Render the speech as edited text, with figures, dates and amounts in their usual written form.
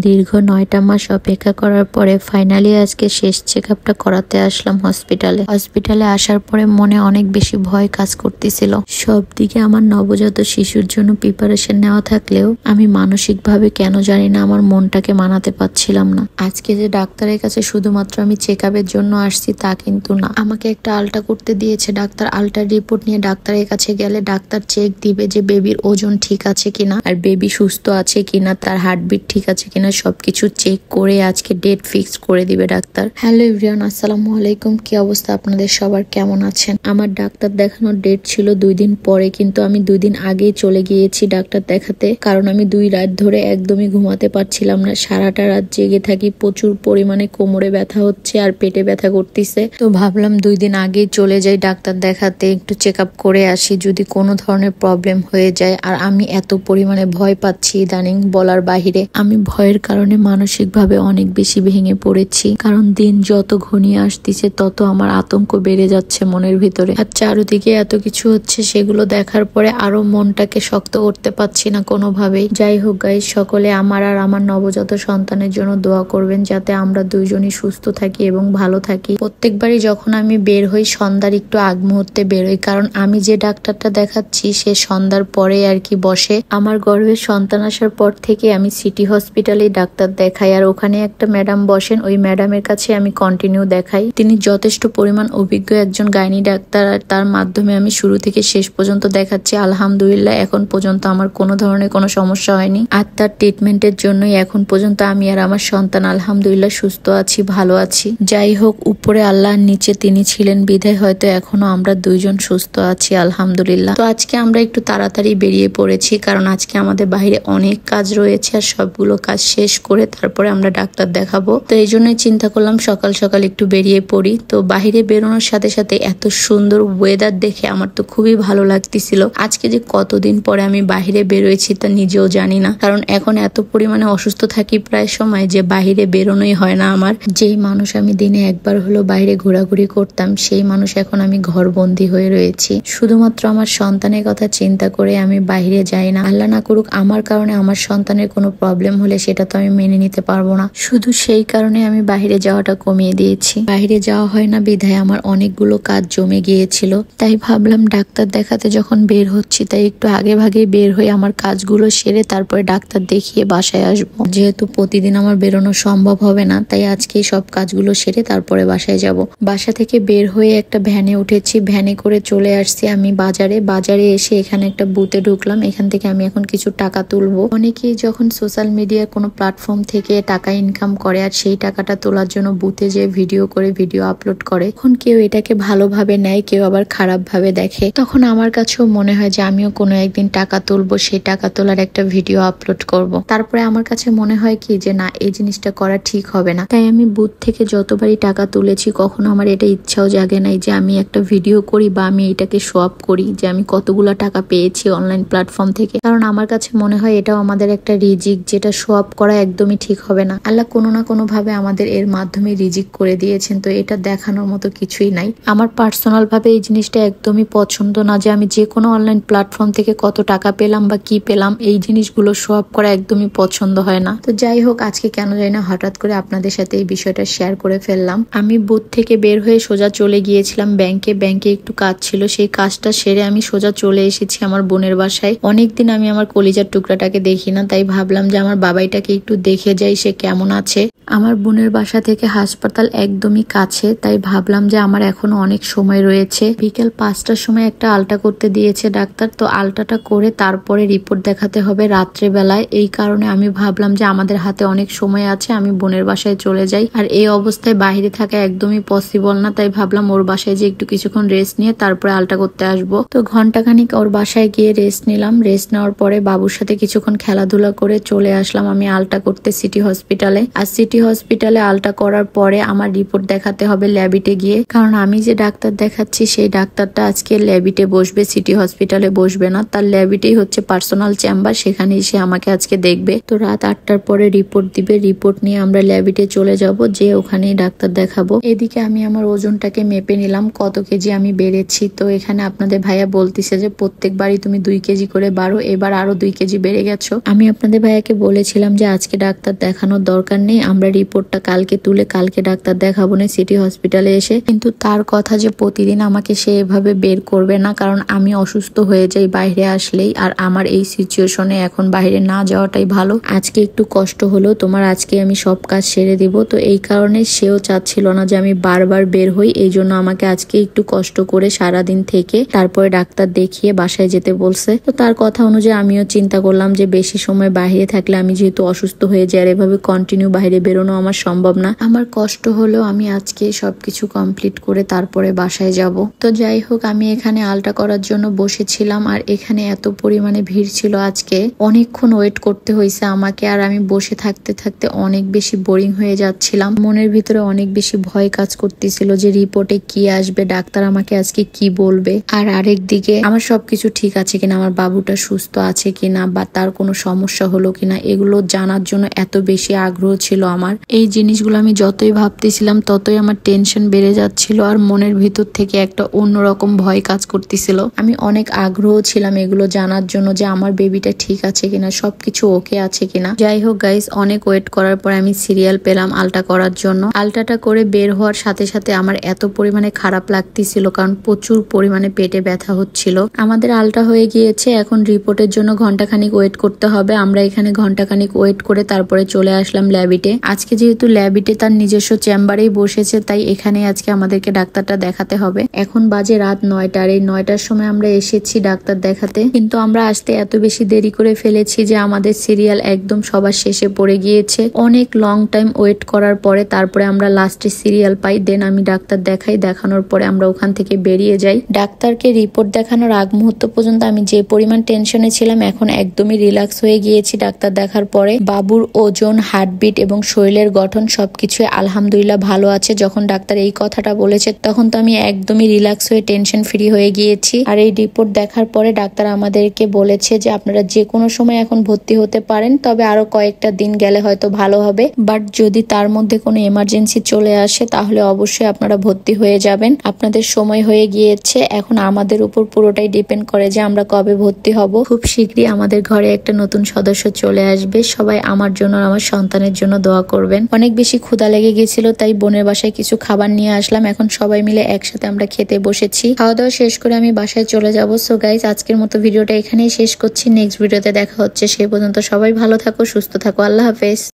দীর্ঘ 9টা মাস অপেক্ষা করার পরে ফাইনালি আজকে শেষ চেকআপটা করাতে আসলাম হসপিটালে আসার পরে মনে অনেক বেশি ভয় কাজ করতেছিল। সব দিকে আমার নবজাত শিশুর জন্য প্রিপারেশন নেওয়া থাকলেও আমি মানসিকভাবে কেন জানি না আমার মনটাকে মানাতে পারছিলাম না। আজকে যে ডাক্তারের কাছে শুধুমাত্র আমি চেকআপের জন্য আসছি তা কিন্তু না, আমাকে একটা আলট্রা করতে দিয়েছে ডাক্তার। আলট্রার রিপোর্ট নিয়ে ডাক্তারের কাছে গেলে ডাক্তার চেক দিবে যে বেবির ওজন ঠিক আছে কিনা, আর বেবি সুস্থ আছে কিনা, তার হার্টবিট ঠিক আছে কিনা, সবকিছু চেক করে আজকে ডেট ফিক্স করে দিবে ডাক্তার। হ্যালো এভরিওয়ান, আসসালামু আলাইকুম। কি অবস্থা আপনাদের সবার, কেমন আছেন? আমার ডাক্তার দেখানোর ডেট ছিল 2 দিন পরে, কিন্তু আমি 2 দিন আগেই চলে গিয়েছি ডাক্তার দেখাতে, কারণ আমি 2 রাত ধরে একদমই ঘুমাতে পারছিলাম না। সারাটা রাত জেগে থাকি, প্রচুর পরিমাণে কোমরে ব্যথা হচ্ছে আর পেটে ব্যথা করতেছে। তো ভাবলাম 2 দিন আগেই চলে যাই ডাক্তার দেখাতে, একটু চেক আপ করে আসি যদি কোনো ধরনের প্রবলেম হয়ে যায়। আর আমি এত পরিমাণে ভয় পাচ্ছি ইদানিং বলার বাহিরে। আমি ভয়ের কারণে মানসিকভাবে অনেক বেশি ভেঙে পড়েছি, কারণ দিন যত ঘনিয়ে আসতেছে তত আমার আতঙ্ক বেড়ে যাচ্ছে মনের ভিতরে। আর চারদিকে এত কিছু হচ্ছে, সেগুলো দেখার পরে আরো মনটাকে শক্ত করতে পারছি না কোনোভাবেই। যাই হোক গাইস, সকলে আমার আর আমার নবজাত সন্তানের জন্য দোয়া করবেন যাতে আমরা দুইজনই সুস্থ থাকি এবং ভালো থাকি। প্রত্যেকবারই যখন আমি বের হই সন্ধ্যার একটু আগ মুহূর্তে বের হই, কারণ আমি যে ডাক্তারটা দেখাচ্ছি সে সন্ধ্যার পরে আর কি বসে। আমার গর্ভে সন্তান আসার পর থেকে আমি সিটি হসপিটালে ডাক্তার দেখাই, আর ওখানে একটা ম্যাডাম বসেন, ওই ম্যাডামের কাছে আমি কন্টিনিউ দেখাই। তিনি যথেষ্ট পরিমাণ অভিজ্ঞ একজন গাইনি ডাক্তার, আর তার মাধ্যমে আমি শুরু থেকে শেষ পর্যন্ত দেখাচ্ছি। আলহামদুলিল্লাহ এখন পর্যন্ত আমার কোনো ধরনের কোনো সমস্যা হয়নি, আর তার ট্রিটমেন্টের জন্যই এখন পর্যন্ত আমি আর আমার সন্তান আলহামদুলিল্লাহ সুস্থ আছি, ভালো আছি। যাই হোক, উপরে আল্লাহর নিচে তিনি ছিলেন বিধায় হয়তো এখনো আমরা দুইজন সুস্থ আছি আলহামদুলিল্লাহ। তো আজকে আমরা একটু তাড়াতাড়ি বেরিয়ে পড়েছি, কারণ আজকে আমাদের বাইরে অনেক কাজ রয়েছে, আর সবগুলো কাজ শেষ করে তারপরে আমরা ডাক্তার দেখাবো। তো এই জন্যই চিন্তা করলাম সকাল সকাল একটু বেরিয়ে পড়ি। তো বাহিরে বেরোনোর সাথে সাথে এত সুন্দর ওয়েদার দেখে আমার তো খুবই ভালো লাগতেছিল। আজকে যে কতদিন পরে আমি বাহিরে বেরোয়েছি তা নিজেও জানি না, কারণ এখন এত পরিমাণে অসুস্থ থাকি প্রায় সময় যে বাহিরে বেরোনোই হয় না আমার। যেই মানুষ আমি দিনে একবার হলো বাইরে ঘোরাঘুরি করতাম, সেই মানুষ এখন আমি ঘরবন্দি হয়ে রয়েছি। শুধুমাত্র আমার সন্তানের কথা চিন্তা করে আমি বাইরে যাই না। আল্লাহ না করুক আমার কারণে আমার সন্তানের কোনো প্রবলেম হলে সেটা তো আমি মেনে নিতে পারবো না। শুধু সেই কারণে আমি বাইরে যাওয়াটা কমিয়ে দিয়েছি। বাইরে যাওয়া হয় না বিধায় আমার অনেকগুলো কাজ জমে গিয়েছিল, তাই ভাবলাম ডাক্তার দেখাতে যখন বের হচ্ছি তাই একটু আগে ভাগে বের হয়ে আমার কাজগুলো সেরে তারপরে ডাক্তার দেখিয়ে বাসায় আসবো। যেহেতু প্রতিদিন আমার বেরোনো সম্ভব হবে না, তাই আজকে সব কাজগুলো সেরে তারপরে বাসায় যাব। বাসা থেকে বের হয়ে একটা ভ্যানে উঠেছি, ভ্যানে করে চলে আসছি আমি বাজারে এসে এখানে একটা বুথে ঢুকলাম। এখান থেকে আমি এখন কিছু টাকা তুলবো। অনেকেই যখন সোশ্যাল মিডিয়ার কোনো প্ল্যাটফর্ম থেকে টাকা ইনকাম করে আর সেই টাকাটা তোলার জন্য বুথে যে ভিডিও করে ভিডিও আপলোড করে, এখন কেউ এটাকে ভালোভাবে নেয়, কেউ আবার খারাপ ভাবে দেখে। তখন আমার কাছেও মনে হয় যে আমিও কোনো একদিন টাকা তুলবো, সেই টাকা তোলার একটা ভিডিও আপলোড করব। তারপরে আমার কাছে মনে হয় কি যে না, এই জিনিসটা করা ঠিক হবে না। তাই আমি বুথ থেকে যতবারই টাকা তুলেছি কখনো আমার এটা ইচ্ছাও জাগে নাই যে আমি একটা ভিডিও করি বা আমি এটাকে শো আপ করি যে আমি কতগুলো টাকা পেয়েছি অনলাইন প্ল্যাটফর্ম থেকে। কারণ আমার কাছে মনে হয় এটাও আমাদের একটা রিজিক, যেটা শো আপ করা একদমই ঠিক হবে না। আল্লাহ কোনো না কোনো ভাবে আমাদের এর মাধ্যমে রিজিক করে দিয়েছেন, তো এটা দেখানোর মতো কিছুই নাই। আমার পার্সোনাল ভাবে এই জিনিসটা একদমই পছন্দ না যে আমি যে কোনো অনলাইন প্ল্যাটফর্ম থেকে কত টাকা পেলাম বা কি পেলাম, এই জিনিসগুলো শো আপ করা একদমই পছন্দ হয় না। তো যাই হোক, আজকে কেন জানি না হঠাৎ করে আপনাদের সাথে এই বিষয়টা শেয়ার করে ফেললাম। আমি বুথ থেকে বের হয়ে সোজা চলে গিয়েছিলাম ব্যাংকে একটু কাজ ছিল, সেই কাজটা সেরে আমি সোজা চলে এসেছি আমার বোনের বাসায়। অনেকদিন আমি আমার কলিজার টুকরাটাকে দেখি না, তাই ভাবলাম যে আমার বাবাইটাকে একটু দেখে যাই সে কেমন আছে। আমার বোনের বাসা থেকে হাসপাতাল একদমই কাছে, তাই ভাবলাম যে আমার এখনো অনেক সময় রয়েছে। বিকেল 5টার সময় একটা আলট্রা করতে দিয়েছে ডাক্তার, তো আলট্রাটা করে তারপরে রিপোর্ট দেখাতে হবে রাত্রে বেলায়। এই কারণে আমি ভাবলাম যে আমাদের হাতে অনেক সময় আছে, আমি বোনের বাসায় চলে যাই। আর এই অবস্থায় বাইরে থাকা একদমই পসিবল না, তাই ভাবলাম ওর বাসায় যে একটু কিছুক্ষণ রেস্ট নিয়ে তারপরে আলট্রা করতে আসবো। তো ঘন্টাখানিক ওর বাসায় গিয়ে রেস্ট নিলাম। রেস্ট নেওয়ার পরে বাবুর সাথে কিছুক্ষণ খেলাধুলা করে চলে আসলাম আমি আলট্রা করতে সিটি হসপিটালে। আর সিটি সিটি হসপিটালে আলট্রা করার পরে আমার রিপোর্ট দেখাতে হবে ল্যাবিটে গিয়ে, কারণ আমি যে ডাক্তার দেখাচ্ছি সেই ডাক্তারটা আজকে ল্যাবিটে বসবে, সিটি হসপিটালে বসবে না। তার ল্যাবিটেই হচ্ছে পার্সোনাল চেম্বার, সেখানে এসে আমাকে আজকে দেখবে। তো রাত 8টার পরে রিপোর্ট দিবে, রিপোর্ট নিয়ে আমরা ল্যাবিটে চলে যাব, যে ওখানেই ডাক্তার দেখাবো। এদিকে আমি আমার ওজনটাকে মেপে নিলাম কত কেজি আমি বেড়েছি। তো এখানে আপনাদের ভাইয়া বলতেছে যে প্রত্যেকবারই তুমি 2 কেজি করে বাড়ো, এবার আরো 2 কেজি বেড়ে গেছো। আমি আপনাদের ভাইয়াকে বলেছিলাম যে আজকে ডাক্তার দেখানোর দরকার নেই, আমরা রিপোর্টটা কালকে তুলে কালকে ডাক্তার দেখাবো না সিটি হসপিটালে এসে। কিন্তু তার কথা যে প্রতিদিন আমাকে সে এভাবে বের করবে না, কারণ আমি অসুস্থ হয়ে যাই বাইরে আসলেই, আর আমার এই সিচুয়েশনে এখন বাইরে না যাওয়াটাই ভালো। আজকে একটু কষ্ট হলো তোমার, আজকে আমি সব কাজ সেরে দিব। তো এই কারণে সেও চাচ্ছিল না যে আমি বারবার বের হই, এই জন্য আমাকে আজকে একটু কষ্ট করে সারাদিন থেকে তারপরে ডাক্তার দেখিয়ে বাসায় যেতে বলছে। তো তার কথা অনুযায়ী আমিও চিন্তা করলাম যে বেশি সময় বাইরে থাকলে আমি যেহেতু অসুস্থ হয়ে যাই আর এভাবে কন্টিনিউ বাইরে বেরোনো আমার সম্ভব না। আমার কষ্ট হলেও আমি আজকে সবকিছু কমপ্লিট করে তারপরে বাসায় যাব। তো যাই হোক, আমি এখানে আলট্রা করার জন্য বসেছিলাম, আর এখানে এত পরিমাণে ভিড় ছিল আজকে, অনেকক্ষণ ওয়েট করতে হয়েছে আমাকে। আর আমি বসে থাকতে থাকতে অনেক বেশি বোরিং হয়ে যাচ্ছিলাম, মনের ভিতরে অনেক বেশি ভয় কাজ করতেছিল যে রিপোর্টে কি আসবে, ডাক্তার আমাকে আজকে কি বলবে। আর আরেক দিকে আমার সবকিছু ঠিক আছে কিনা, আমার বাবুটা সুস্থ আছে কিনা, বা তার কোনো সমস্যা হলো কিনা, এগুলো জানার জন্য এত বেশি আগ্রহ ছিল আমার। এই জিনিসগুলো আমি যতই ভাবতেছিলাম ততই আমার টেনশন বেড়ে যাচ্ছিল, আর মনের ভিতর থেকে একটা অন্যরকম ভয় কাজ করতেছিল। আমি অনেক আগ্রহ ছিলাম এগুলো জানার জন্য যে আমার বেবিটা ঠিক আছে কিনা, সবকিছু ওকে আছে কিনা। যাই হোক গাইস, অনেক ওয়েট করার পর আমি সিরিয়াল পেলাম আলট্রা করার জন্য। আলট্রাটা করে বের হওয়ার সাথে সাথে আমার এত পরিমাণে খারাপ লাগতেছিল, কারণ প্রচুর পরিমাণে পেটে ব্যথা হচ্ছিল। আমাদের আলট্রা হয়ে গিয়েছে, এখন রিপোর্টের জন্য ঘন্টাখানিক ওয়েট করতে হবে। আমরা এখানে ঘন্টাখানিক ওয়েট করে তারপরে চলে আসলাম ল্যাবিটে। আজকে যেহেতু ল্যাবিটে তার নিজস্ব চেম্বারেই বসেছে, তাই এখানে আজকে আমাদেরকে ডাক্তারটা দেখাতে হবে। এখন বাজে রাত 9টা, আর এই 9টার সময় আমরা এসেছি ডাক্তার দেখাতে, কিন্তু আমরা আসতে এত বেশি দেরি করে ফেলেছি যে আমাদের সিরিয়াল একদম সবার শেষে পড়ে গিয়েছে। অনেক লং টাইম ওয়েট করার পরে তারপরে আমরা লাস্টে সিরিয়াল পাই, দেন আমি ডাক্তার দেখাই। দেখানোর পরে আমরা ওখান থেকে বেরিয়ে যাই। ডাক্তারকে রিপোর্ট দেখানোর আগ মুহূর্ত পর্যন্ত আমি যে পরিমাণ টেনশনে ছিলাম, এখন একদমই রিল্যাক্স হয়ে গিয়েছি ডাক্তার দেখার পরে। বাবুর ওজন, হার্টবিট এবং শরীরের গঠন সবকিছু আলহামদুলিল্লাহ ভালো আছে। যখন ডাক্তার এই কথাটা বলেছে তখন তো আমি একদমই রিল্যাক্স হয়ে টেনশন ফ্রি হয়ে গিয়েছি। আর এই রিপোর্ট দেখার পরে ডাক্তার আমাদেরকে বলেছে যে আপনারা যে কোনো সময় এখন ভর্তি হতে পারেন, তবে আরো কয়েকটা দিন গেলে হয়তো ভালো হবে, বাট যদি তার মধ্যে কোনো এমার্জেন্সি চলে আসে তাহলে অবশ্যই আপনারা ভর্তি হয়ে যাবেন। আপনাদের সময় হয়ে গিয়েছে, এখন আমাদের উপর পুরোটাই ডিপেন্ড করে যে আমরা কবে ভর্তি হব। খুব শীঘ্রই আমাদের ঘরে একটা নতুন সদস্য চলে আসবে। সবাই আমার জন্য আর আমার সন্তানের জন্য দোয়া করবেন। অনেক বেশি ক্ষুধা লেগে গেছিল, তাই বোনের বাসায় কিছু খাবার নিয়ে আসলাম। এখন সবাই মিলে একসাথে আমরা খেতে বসেছি। খাওয়া দাওয়া শেষ করে আমি বাসায় চলে যাব। সো গাইজ, আজকের মতো ভিডিওটা এখানেই শেষ করছি। নেক্সট ভিডিওতে দেখা হচ্ছে, সেই পর্যন্ত সবাই ভালো থাকো, সুস্থ থাকো। আল্লাহ হাফেজ।